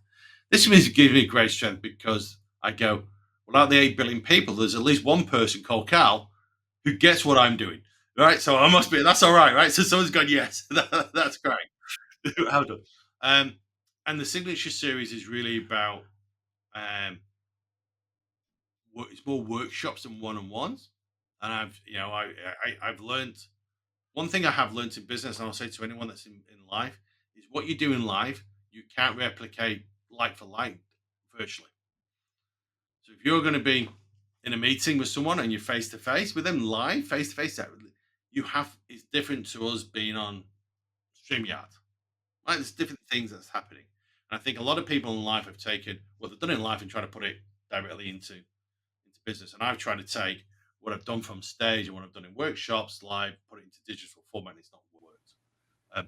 This gives me great strength because I go, well, out of the 8 billion people, there's at least one person called Karl who gets what I'm doing, right? So I must be. That's all right, right? So someone's gone, yes, that's great. How done? Um, and the signature series is really about um, it's more workshops and one-on-ones. And I've learned one thing I have learned in business, and I'll say to anyone that's in life, is what you do in life, you can't replicate like for like virtually. So if you're going to be in a meeting with someone and you're face to face with them live, face to face, you have it's different to us being on StreamYard. Right? There's different things that's happening. And I think a lot of people in life have taken what they've done in life and try to put it directly into business. And I've tried to take what I've done from stage and what I've done in workshops live, put it into digital format. And it's not worked. Um,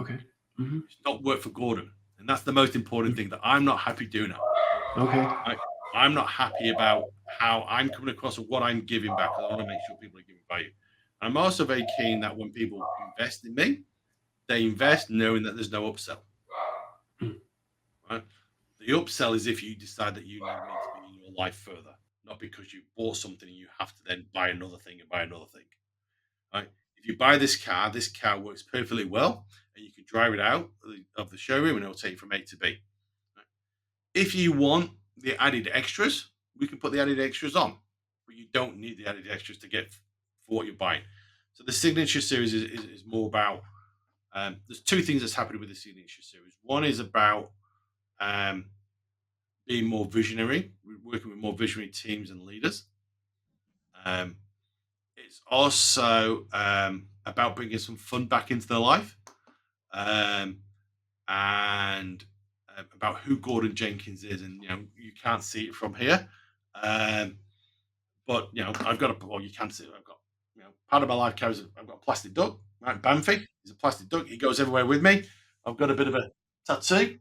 Okay. Hmm. it's not worked for Gordon, and that's the most important thing that I'm not happy doing it. Okay. I, I'm not happy about how I'm coming across and what I'm giving back because I want to make sure people are giving value. I'm also very keen that when people invest in me, they invest knowing that there's no upsell. Mm. Right? The upsell is if you decide that you need me to be in your life further, not because you bought something and you have to then buy another thing and buy another thing. Right? If you buy this car works perfectly well, and you can drive it out of the showroom and it'll take you from A to B. Right? If you want the added extras, we can put the added extras on, but you don't need the added extras to get for what you're buying. So the signature series is more about. There's two things that's happening with the signature series. One is about um, being more visionary, working with more visionary teams and leaders. Um, it's also about bringing some fun back into their life, um, and about who Gordon Jenkins is. And you can't see it from here, um, but I've got a. Well, you can see it. I've got part of my life carries. I've got a plastic duck. Right, Bamfi. He's a plastic duck. He goes everywhere with me. I've got a bit of a tattoo.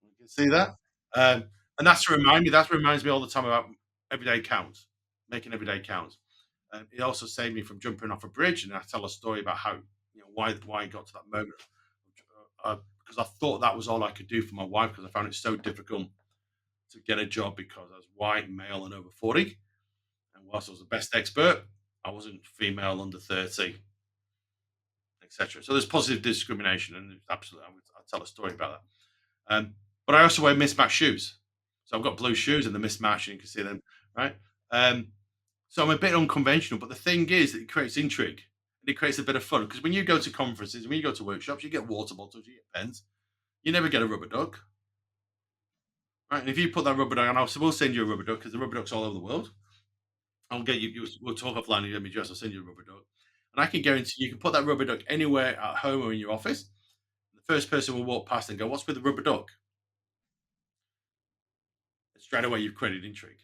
You can see that. And that's to remind me. That reminds me all the time about every day counts, making every day count. It also saved me from jumping off a bridge, and I tell a story about how why I got to that moment. Because I thought that was all I could do for my wife because I found it so difficult to get a job because I was white, male, and over 40. And whilst I was the best expert, I wasn't female under 30, etc. So there's positive discrimination, and absolutely, I'll tell a story about that. But I also wear mismatched shoes. So I've got blue shoes and they're mismatched, and you can see them, right? Um, so I'm a bit unconventional, but the thing is that it creates intrigue and it creates a bit of fun because when you go to conferences, when you go to workshops, you get water bottles, you get pens. You never get a rubber duck, right? And if you put that rubber duck, and we'll send you a rubber duck because the rubber duck's all over the world. I'll get you. We'll talk offline. You get me address. I'll send you a rubber duck, and I can guarantee you can put that rubber duck anywhere at home or in your office. The first person will walk past and go, "What's with the rubber duck?" And straight away, you've created intrigue,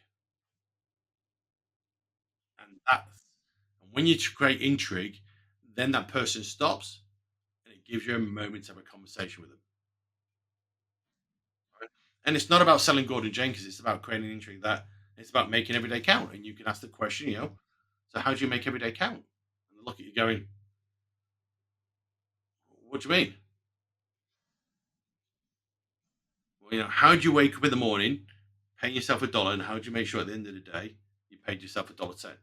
and when you create intrigue, then that person stops, and it gives you a moment to have a conversation with them. Right? And it's not about selling Gordon Jenkins. It's about creating intrigue. That it's about making every day count. And you can ask the question, so how do you make every day count? And they look at you going, what do you mean? Well, how do you wake up in the morning, pay yourself $1, and how do you make sure at the end of the day you paid yourself $1.10?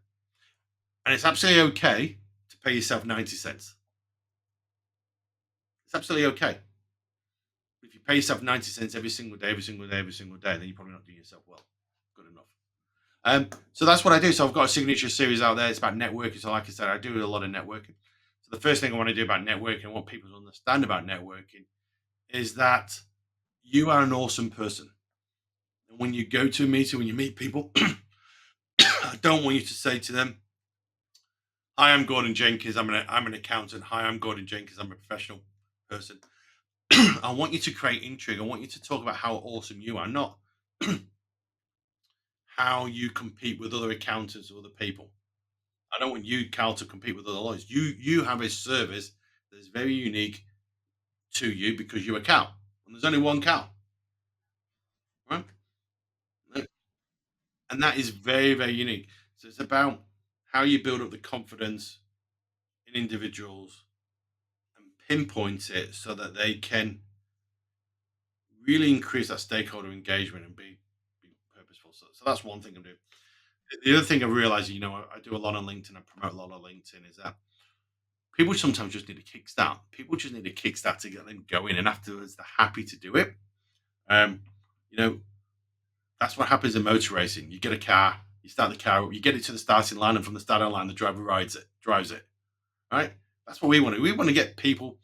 And it's absolutely okay to pay yourself 90 cents. It's absolutely okay. If you pay yourself 90 cents every single day, every single day, every single day, then you're probably not doing yourself well. Good enough. So that's what I do. So I've got a signature series out there. It's about networking. So like I said, I do a lot of networking. So the first thing I want to do about networking, I want people to understand about networking, is that you are an awesome person. And when you go to a meeting, when you meet people, I don't want you to say to them, "Hi, I'm Gordon Jenkins. I'm an accountant. Hi, I'm Gordon Jenkins. I'm a professional person." I want you to create intrigue. I want you to talk about how awesome you are, not how you compete with other accountants or other people. I don't want you, Karl, to compete with other lawyers. You have a service that is very unique to you because you're a Karl, and there's only one Karl, right? And that is very, very unique. So it's about how you build up the confidence in individuals and pinpoint it so that they can really increase that stakeholder engagement and be purposeful. So that's one thing I'm doing. The other thing I realize, I do a lot on LinkedIn. I promote a lot on LinkedIn. Is that people sometimes just need a kickstart. People just need a kickstart to get them going, and afterwards they're happy to do it. Um, you know, that's what happens in motor racing. You get a car, you start the car up, you get it to the starting line, and from the starting line, the driver drives it. Right? That's what we want to do. We want to get people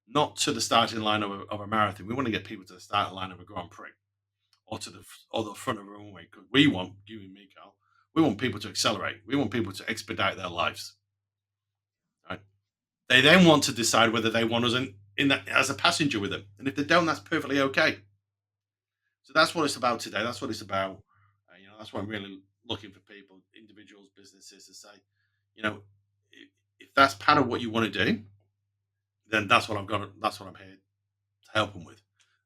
not to the starting line of a marathon. We want to get people to the starting line of a Grand Prix or to the front of a runway, because we want, you and me, Karl, we want people to accelerate. We want people to expedite their lives. Right? They then want to decide whether they want us in that as a passenger with them, and if they don't, that's perfectly okay. So that's what it's about today. That's what it's about. That's what I'm really looking for people, individuals, businesses, to say, you know, if that's part of what you want to do, then that's what I've got. That's what I'm here to help them with.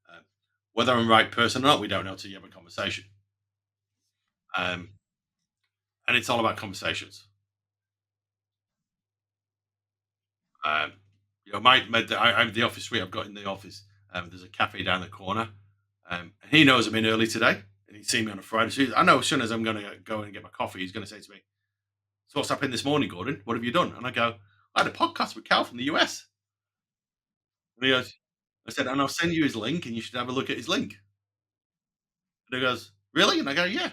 Um, whether I'm the right person or not, we don't know till you have a conversation. Um, and it's all about conversations. Um, I have the office suite I've got in the office. There's a cafe down the corner, and he knows I'm in early today, and he's seen me on a Friday. So I know as soon as I'm going to go and get my coffee, he's going to say to me, "So what's happened this morning, Gordon? What have you done?" And I go, "I had a podcast with Karl from the US." And he goes, I said, "And I'll send you his link, and you should have a look at his link." And he goes, "Really?" And I go, "Yeah."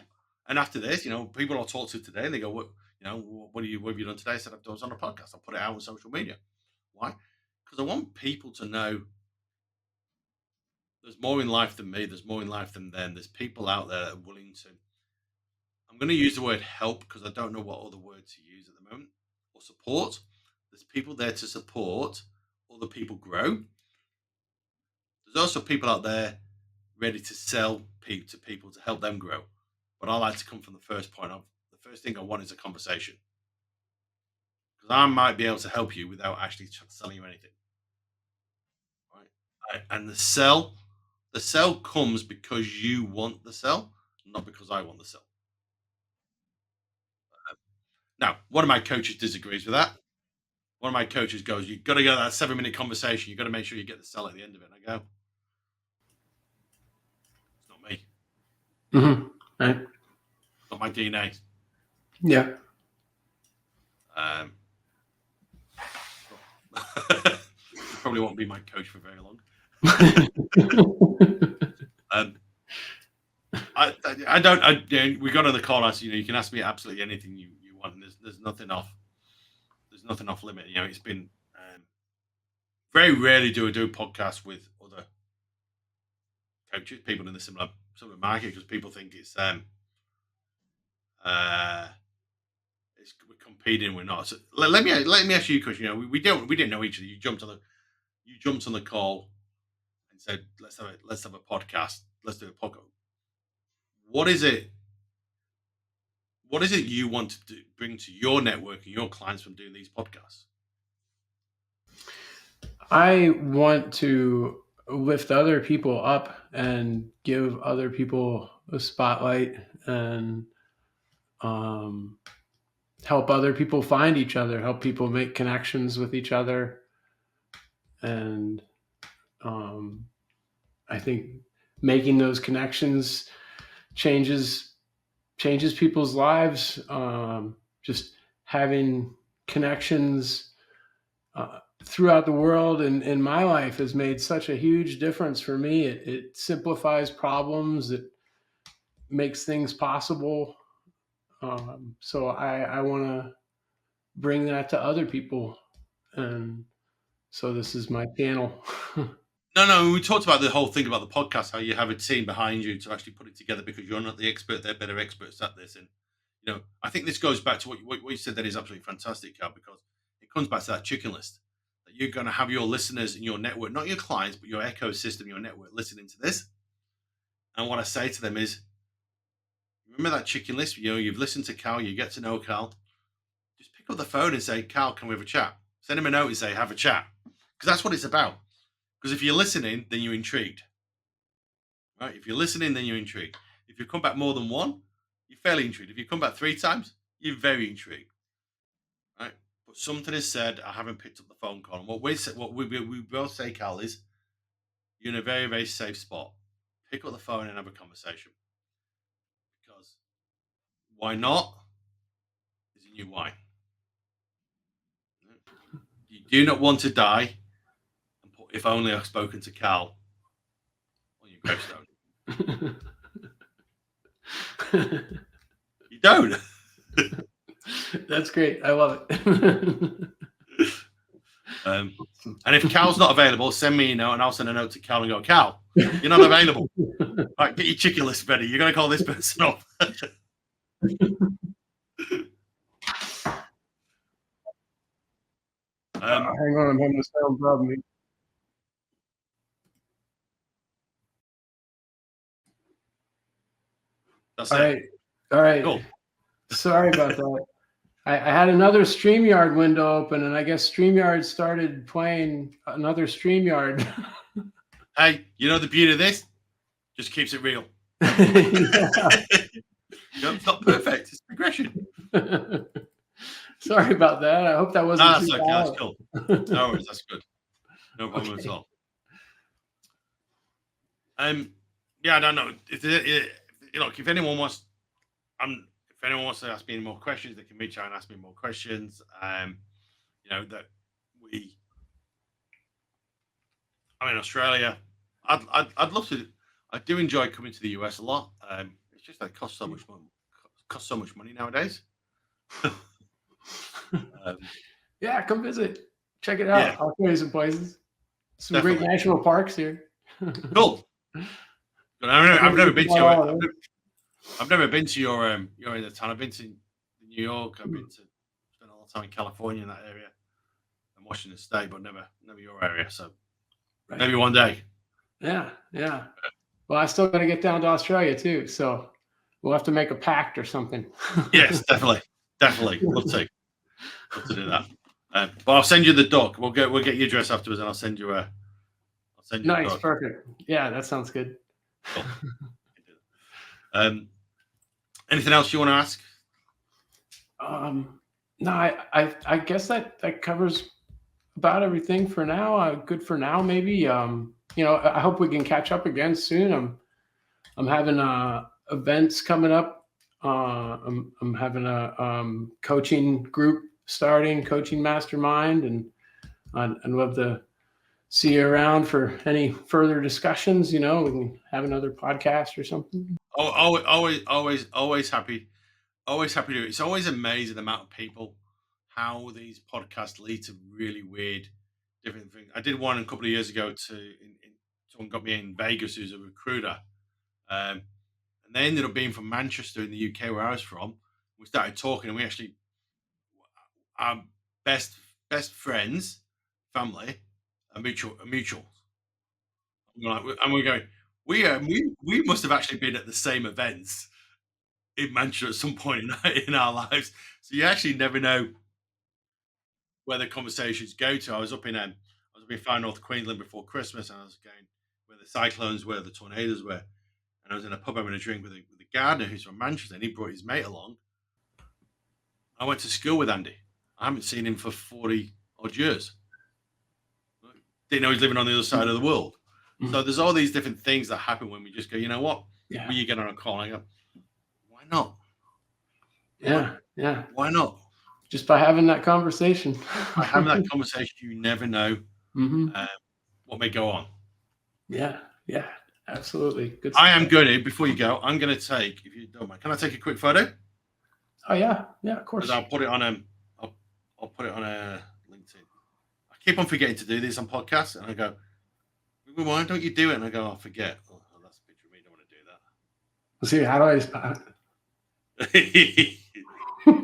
And after this, people I'll talk to today, and they go, what have you done today?" I said, "I was on a podcast. I'll put it out on social media." Why? Because I want people to know there's more in life than me. There's more in life than them. There's people out there that are willing to. I'm going to use the word help because I don't know what other word to use at the moment. Or support. There's people there to support other people grow. There's also people out there ready to sell to people to help them grow. But I like to come from the first point of the first thing I want is a conversation, because I might be able to help you without actually selling you anything. Right? And the sell comes because you want the sell, not because I want the sell. Now, one of my coaches disagrees with that. One of my coaches goes, "You've got to get that 7-minute conversation. You've got to make sure you get the sell at the end of it." And I go, "It's not me. Right. It's not my DNA." Yeah. Um, you probably won't be my coach for very long. um, I don't. We got on the call. You can ask me absolutely anything you want. And there's nothing off. There's nothing off limit. It's been very rarely do I do a podcast with other coaches, people in the similar market, because people think uh, we're competing. We're not. So let me ask you a question. We didn't know each other. You jumped on the call and said, let's have a podcast. Let's do a podcast. What is it? What is it you want to bring to your network and your clients from doing these podcasts? I want to lift other people up and give other people a spotlight, and um, help other people find each other, help people make connections with each other. And I think making those connections changes people's lives. Just having connections throughout the world and in my life has made such a huge difference for me. It simplifies problems. It makes things possible. So I want to bring that to other people. And so this is my channel. No, we talked about the whole thing about the podcast, how you have a team behind you to actually put it together because you're not the expert; they're better experts at this. And I think this goes back to what you said. That is absolutely fantastic, Karl, because it comes back to that chicken list that you're going to have your listeners in your network, not your clients, but your ecosystem, your network, listening to this. And what I say to them is, remember that chicken list. You've listened to Karl, you get to know Karl. Just pick up the phone and say, Karl, can we have a chat? Send him a note and say, have a chat, because that's what it's about. Because if you're listening, then you're intrigued. Right? If you're listening, then you're intrigued. If you come back more than one, you're fairly intrigued. If you come back 3 times, you're very intrigued. Right? But something is said, I haven't picked up the phone call. And what we both say, Karl, is you're in a very, very safe spot. Pick up the phone and have a conversation. Because why not is a new why. You do not want to die and put, if only I've spoken to Karl on your gravestone. You don't. That's great. I love it. And if Karl's not available, send me a note and I'll send a note to Karl and go, Karl, you're not available. Right, get your chicken list ready. You're going to call this person up. Hang on, I'm having a sound problem. That's All it. right. All right. Cool. Sorry about that. I had another StreamYard window open, and I guess StreamYard started playing another StreamYard. Hey, you know the beauty of this? Just keeps it real. It's not perfect. It's progression. Sorry about that. I hope that wasn't That's too okay. loud. That's cool. No worries. That's good. No problem at all. Yeah, I don't know. If anyone wants, if anyone wants to ask me any more questions, they can reach out and ask me more questions. I'm in Australia. I'd love to. I do enjoy coming to the US a lot. It's just that it costs so much money nowadays. Yeah, come visit. Check it out. Yeah. I'll show you some places. Some Definitely. great national parks here. Cool. But I've never been to your. I've never been to your in the town. I've been to New York. I've been to spent a lot of time in California in that area and Washington State, but never your area. So maybe one day. Yeah. Well, I still got to get down to Australia too, so we'll have to make a pact or something. Yes, definitely. Love to do that. But I'll send you the doc. We'll get your address afterwards, and I'll send you Nice, doc. perfect. Yeah, that sounds good. Cool. Anything else you want to ask? No, I guess that covers about everything for now. Good for now, maybe. I hope we can catch up again soon. I'm having events coming up. I'm having a coaching group starting, coaching mastermind, and I'd love to see you around for any further discussions. We can have another podcast or something. Always happy. Always happy to do it. It's always amazing the amount of people, how these podcasts lead to really weird, different things. I did one a couple of years ago someone got me in Vegas who's a recruiter. And they ended up being from Manchester in the UK where I was from. We started talking and we actually, our best friends, family, are mutual. And we're going, we must have actually been at the same events in Manchester at some point in our lives. So you actually never know where the conversations go to. I was up in Far North Queensland before Christmas, and I was going where the cyclones were, the tornadoes were, and I was in a pub having a drink with a gardener who's from Manchester, and he brought his mate along. I went to school with Andy. I haven't seen him for 40 odd years. Didn't know he's living on the other side of the world. Mm-hmm. So there's all these different things that happen when we just go, you know what? Yeah. Will you get on a call? And I go, why not? Yeah. Why not? Just by having that conversation. By having that conversation, you never know Hmm. what may go on. Yeah, yeah, absolutely. Good I am stuff. going to, before you go, I'm going to take, if you don't mind, can I take a quick photo? Oh yeah, yeah, of course. Because I'll put it on I'll put it on a LinkedIn. I keep on forgetting to do this on podcasts, and I go, well, why don't you do it? And I go, I forget. Oh, that's a picture of me. I don't want Let's see. How do I? to do that.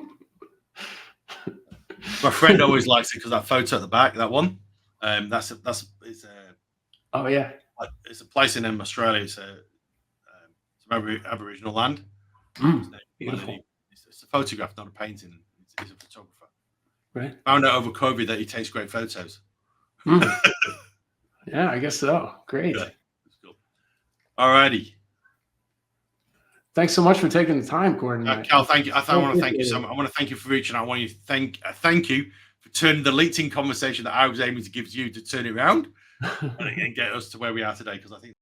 My friend always likes it because that photo at the back, that one, Oh yeah. it's a place in Australia. It's Aboriginal land. Beautiful. It's a photograph, not a painting. He's a photographer. Right. Found out over COVID that he takes great photos. Yeah, I guess so. Great. Yeah, that's cool. Alrighty. Thanks so much for taking the time, Gordon. Karl, thank you. I want to thank you so much. I want to thank you for reaching out. I want you to thank you for turning the LinkedIn conversation that I was aiming to give you to turn it around and get us to where we are today. Because I think